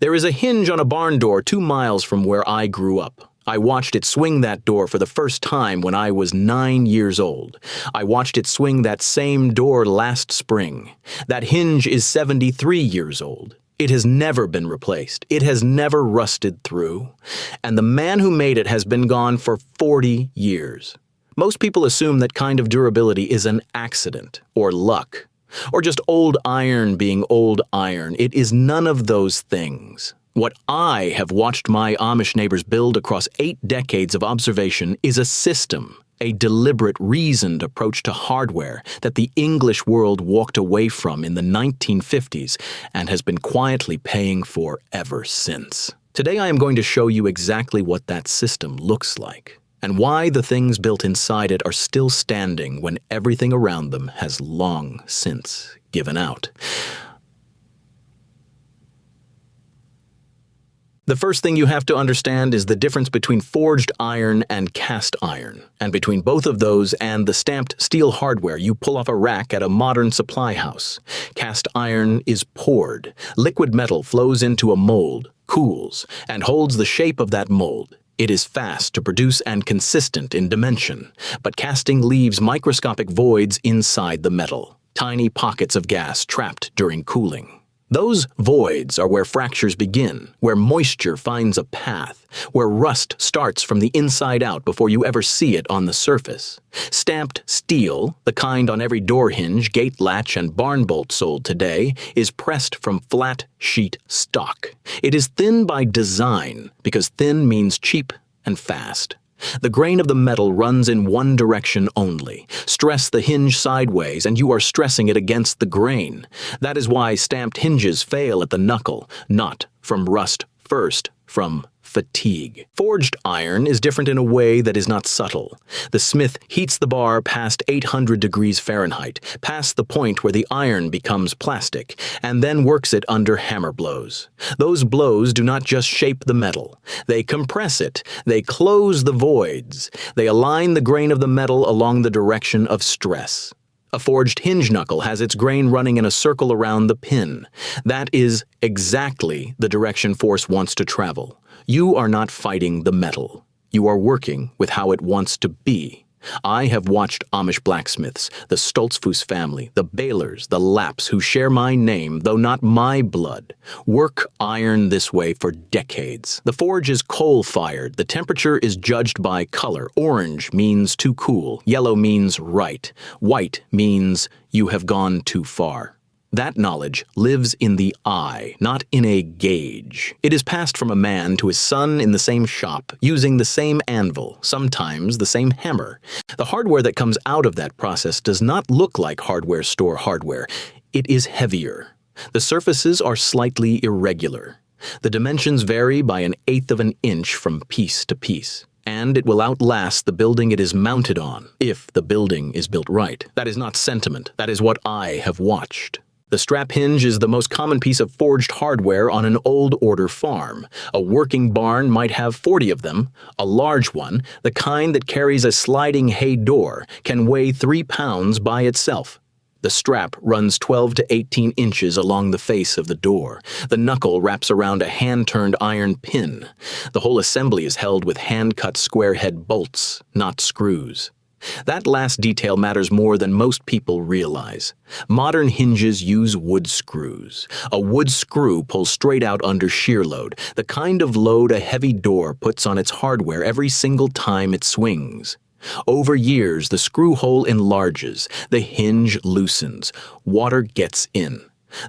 There is a hinge on a barn door 2 miles from where I grew up. I watched it swing that door for the first time when I was 9 years old. I watched it swing that same door last spring. That hinge is 73 years old. It has never been replaced. It has never rusted through. And the man who made it has been gone for 40 years. Most people assume that kind of durability is an accident or luck, or just old iron being old iron. It is none of those things. What I have watched my Amish neighbors build across 8 decades of observation is a system, a deliberate, reasoned approach to hardware that the English world walked away from in the 1950s and has been quietly paying for ever since. Today I am going to show you exactly what that system looks like, and why the things built inside it are still standing when everything around them has long since given out. The first thing you have to understand is the difference between forged iron and cast iron, and between both of those and the stamped steel hardware you pull off a rack at a modern supply house. Cast iron is poured. Liquid metal flows into a mold, cools, and holds the shape of that mold. It is fast to produce and consistent in dimension, but casting leaves microscopic voids inside the metal, tiny pockets of gas trapped during cooling. Those voids are where fractures begin, where moisture finds a path, where rust starts from the inside out before you ever see it on the surface. Stamped steel, the kind on every door hinge, gate latch, and barn bolt sold today, is pressed from flat sheet stock. It is thin by design, because thin means cheap and fast. The grain of the metal runs in one direction only. Stress the hinge sideways and you are stressing it against the grain. That is why stamped hinges fail at the knuckle, not from rust first, from fatigue. Forged iron is different in a way that is not subtle. The smith heats the bar past 800 degrees Fahrenheit, past the point where the iron becomes plastic, and then works it under hammer blows. Those blows do not just shape the metal. They compress it. They close the voids. They align the grain of the metal along the direction of stress. A forged hinge knuckle has its grain running in a circle around the pin. That is exactly the direction force wants to travel. You are not fighting the metal. You are working with how it wants to be. I have watched Amish blacksmiths, the Stoltzfus family, the Baylors, the Lapps, who share my name, though not my blood, work iron this way for decades. The forge is coal-fired. The temperature is judged by color. Orange means too cool. Yellow means right. White means you have gone too far. That knowledge lives in the eye, not in a gauge. It is passed from a man to his son in the same shop, using the same anvil, sometimes the same hammer. The hardware that comes out of that process does not look like hardware store hardware. It is heavier. The surfaces are slightly irregular. The dimensions vary by 1/8 of an inch from piece to piece. And it will outlast the building it is mounted on, if the building is built right. That is not sentiment. That is what I have watched. The strap hinge is the most common piece of forged hardware on an old order farm. A working barn might have 40 of them. A large one, the kind that carries a sliding hay door, can weigh 3 pounds by itself. The strap runs 12 to 18 inches along the face of the door. The knuckle wraps around a hand-turned iron pin. The whole assembly is held with hand-cut square-head bolts, not screws. That last detail matters more than most people realize. Modern hinges use wood screws. A wood screw pulls straight out under shear load, the kind of load a heavy door puts on its hardware every single time it swings. Over years, the screw hole enlarges, the hinge loosens, water gets in.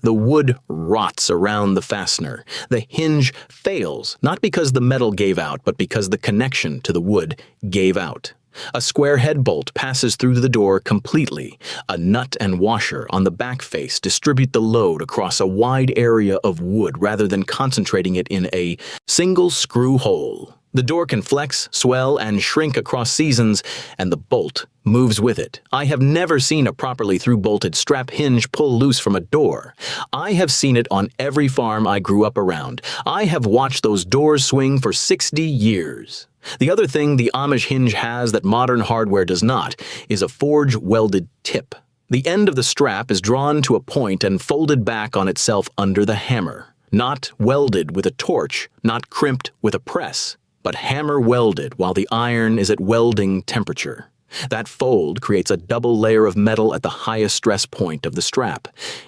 The wood rots around the fastener. The hinge fails, not because the metal gave out, but because the connection to the wood gave out. A square head bolt passes through the door completely. A nut and washer on the back face distribute the load across a wide area of wood rather than concentrating it in a single screw hole. The door can flex, swell, and shrink across seasons, and the bolt moves with it. I have never seen a properly through-bolted strap hinge pull loose from a door. I have seen it on every farm I grew up around. I have watched those doors swing for 60 years. The other thing the Amish hinge has that modern hardware does not is a forge-welded tip. The end of the strap is drawn to a point and folded back on itself under the hammer. Not welded with a torch, not crimped with a press, but hammer welded while the iron is at welding temperature. That fold creates a double layer of metal at the highest stress point of the strap.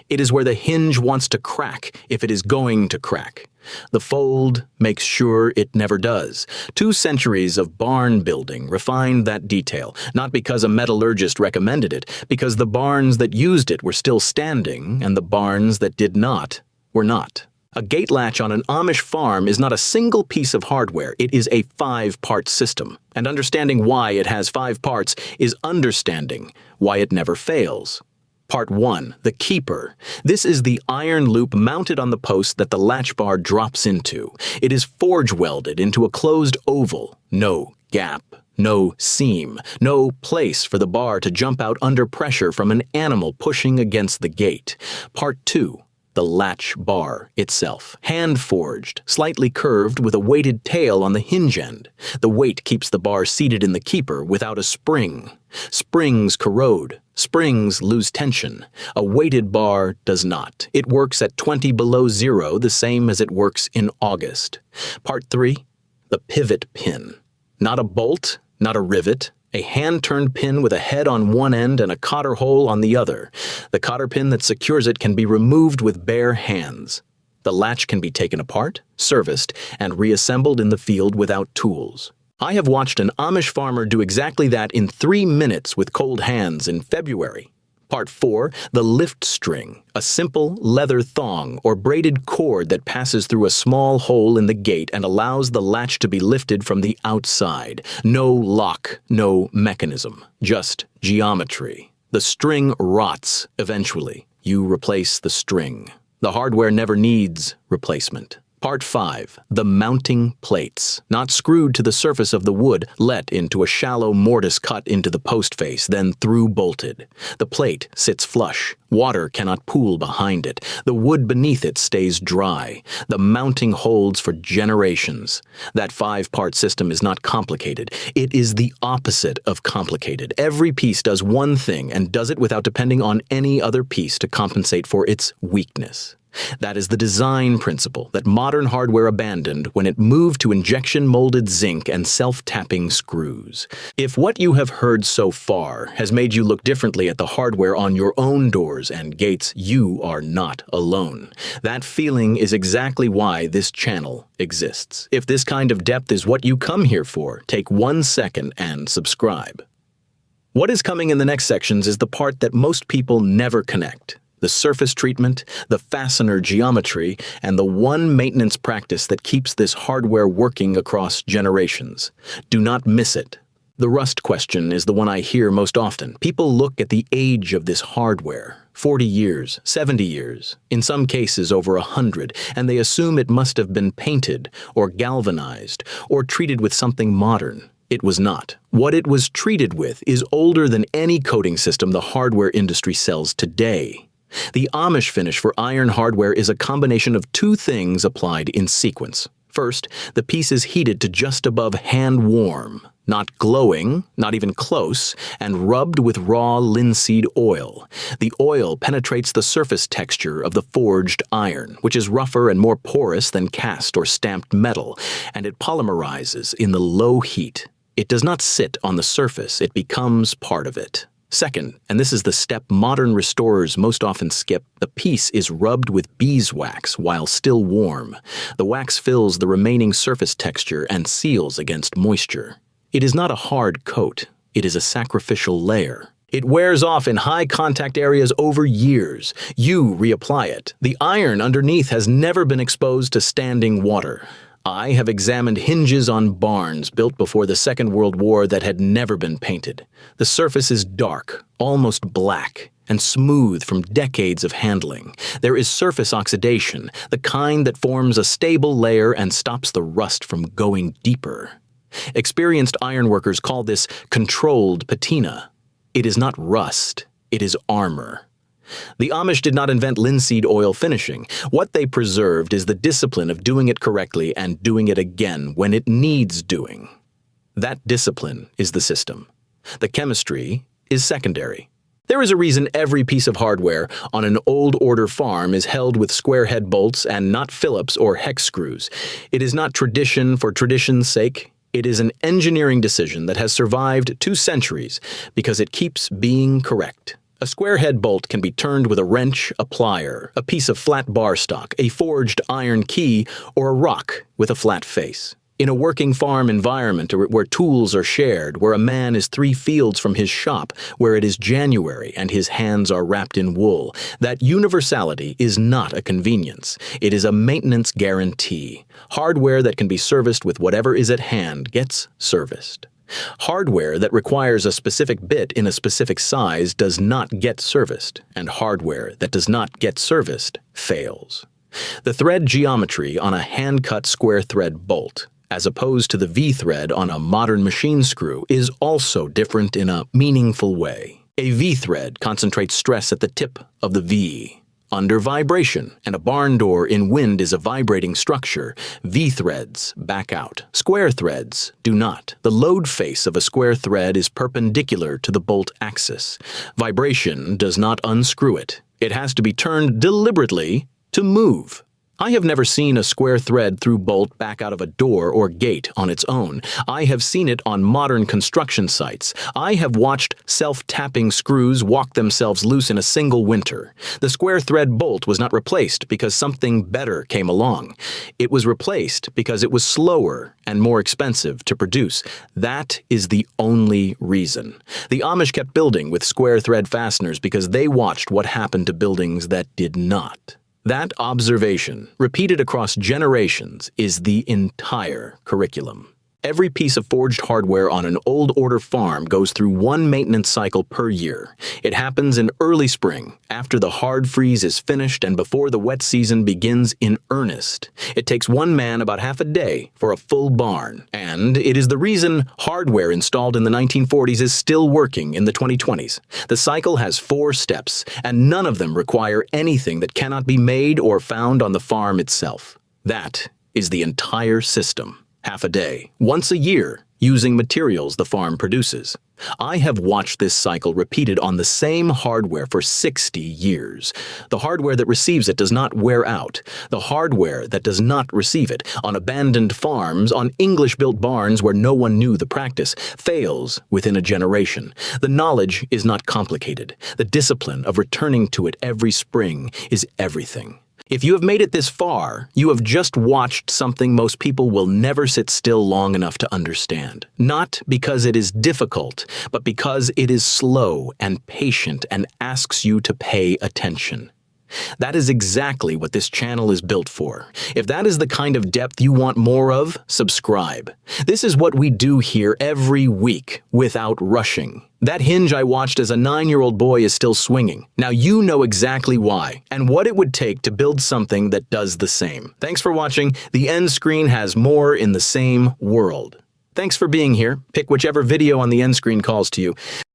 It is where the hinge wants to crack if it is going to crack. The fold makes sure it never does. 2 centuries of barn building refined that detail, not because a metallurgist recommended it, because the barns that used it were still standing and the barns that did not were not. A gate latch on an Amish farm is not a single piece of hardware, it is a 5-part system. And understanding why it has 5 parts is understanding why it never fails. Part 1. The keeper. This is the iron loop mounted on the post that the latch bar drops into. It is forge welded into a closed oval. No gap, no seam, no place for the bar to jump out under pressure from an animal pushing against the gate. Part 2. The latch bar itself. Hand-forged, slightly curved with a weighted tail on the hinge end. The weight keeps the bar seated in the keeper without a spring. Springs corrode. Springs lose tension. A weighted bar does not. It works at 20 below zero, the same as it works in August. Part 3. The pivot pin. Not a bolt, not a rivet. A hand-turned pin with a head on one end and a cotter hole on the other. The cotter pin that secures it can be removed with bare hands. The latch can be taken apart, serviced, and reassembled in the field without tools. I have watched an Amish farmer do exactly that in 3 minutes with cold hands in February. Part 4. The lift string, a simple leather thong or braided cord that passes through a small hole in the gate and allows the latch to be lifted from the outside. No lock, no mechanism, just geometry. The string rots eventually. You replace the string. The hardware never needs replacement. Part 5. The mounting plates. Not screwed to the surface of the wood, let into a shallow mortise cut into the post face, then through-bolted. The plate sits flush. Water cannot pool behind it. The wood beneath it stays dry. The mounting holds for generations. That 5-part system is not complicated. It is the opposite of complicated. Every piece does one thing and does it without depending on any other piece to compensate for its weakness. That is the design principle that modern hardware abandoned when it moved to injection-molded zinc and self-tapping screws. If what you have heard so far has made you look differently at the hardware on your own doors and gates, you are not alone. That feeling is exactly why this channel exists. If this kind of depth is what you come here for, take 1 second and subscribe. What is coming in the next sections is the part that most people never connect. The surface treatment, the fastener geometry, and the one maintenance practice that keeps this hardware working across generations. Do not miss it. The rust question is the one I hear most often. People look at the age of this hardware, 40 years, 70 years, in some cases over 100, and they assume it must have been painted or galvanized or treated with something modern. It was not. What it was treated with is older than any coating system the hardware industry sells today. The Amish finish for iron hardware is a combination of 2 things applied in sequence. First, the piece is heated to just above hand warm, not glowing, not even close, and rubbed with raw linseed oil. The oil penetrates the surface texture of the forged iron, which is rougher and more porous than cast or stamped metal, and it polymerizes in the low heat. It does not sit on the surface, it becomes part of it. Second, and this is the step modern restorers most often skip, the piece is rubbed with beeswax while still warm. The wax fills the remaining surface texture and seals against moisture. It is not a hard coat, it is a sacrificial layer. It wears off in high contact areas over years. You reapply it. The iron underneath has never been exposed to standing water. I have examined hinges on barns built before the Second World War that had never been painted. The surface is dark, almost black, and smooth from decades of handling. There is surface oxidation, the kind that forms a stable layer and stops the rust from going deeper. Experienced ironworkers call this controlled patina. It is not rust, it is armor. The Amish did not invent linseed oil finishing. What they preserved is the discipline of doing it correctly and doing it again when it needs doing. That discipline is the system. The chemistry is secondary. There is a reason every piece of hardware on an old order farm is held with square head bolts and not Phillips or hex screws. It is not tradition for tradition's sake. It is an engineering decision that has survived 2 centuries because it keeps being correct. A square head bolt can be turned with a wrench, a plier, a piece of flat bar stock, a forged iron key, or a rock with a flat face. In a working farm environment where tools are shared, where a man is 3 fields from his shop, where it is January and his hands are wrapped in wool, that universality is not a convenience. It is a maintenance guarantee. Hardware that can be serviced with whatever is at hand gets serviced. Hardware that requires a specific bit in a specific size does not get serviced, and hardware that does not get serviced fails. The thread geometry on a hand-cut square thread bolt, as opposed to the V-thread on a modern machine screw, is also different in a meaningful way. A V-thread concentrates stress at the tip of the V. Under vibration, and a barn door in wind is a vibrating structure, V-threads back out. Square threads do not. The load face of a square thread is perpendicular to the bolt axis. Vibration does not unscrew it. It has to be turned deliberately to move. I have never seen a square thread through bolt back out of a door or gate on its own. I have seen it on modern construction sites. I have watched self-tapping screws walk themselves loose in a single winter. The square thread bolt was not replaced because something better came along. It was replaced because it was slower and more expensive to produce. That is the only reason. The Amish kept building with square thread fasteners because they watched what happened to buildings that did not. That observation, repeated across generations, is the entire curriculum. Every piece of forged hardware on an old order farm goes through 1 maintenance cycle per year. It happens in early spring, after the hard freeze is finished and before the wet season begins in earnest. It takes 1 man about half a day for a full barn, and it is the reason hardware installed in the 1940s is still working in the 2020s. The cycle has 4 steps, and none of them require anything that cannot be made or found on the farm itself. That is the entire system. Half a day, once a year, using materials the farm produces. I have watched this cycle repeated on the same hardware for 60 years. The hardware that receives it does not wear out. The hardware that does not receive it, on abandoned farms, on English-built barns where no one knew the practice, fails within a generation. The knowledge is not complicated. The discipline of returning to it every spring is everything. If you have made it this far, you have just watched something most people will never sit still long enough to understand. Not because it is difficult, but because it is slow and patient and asks you to pay attention. That is exactly what this channel is built for. If that is the kind of depth you want more of, subscribe. This is what we do here every week, without rushing. That hinge I watched as a 9-year-old boy is still swinging. Now you know exactly why, and what it would take to build something that does the same. Thanks for watching. The end screen has more in the same world. Thanks for being here. Pick whichever video on the end screen calls to you.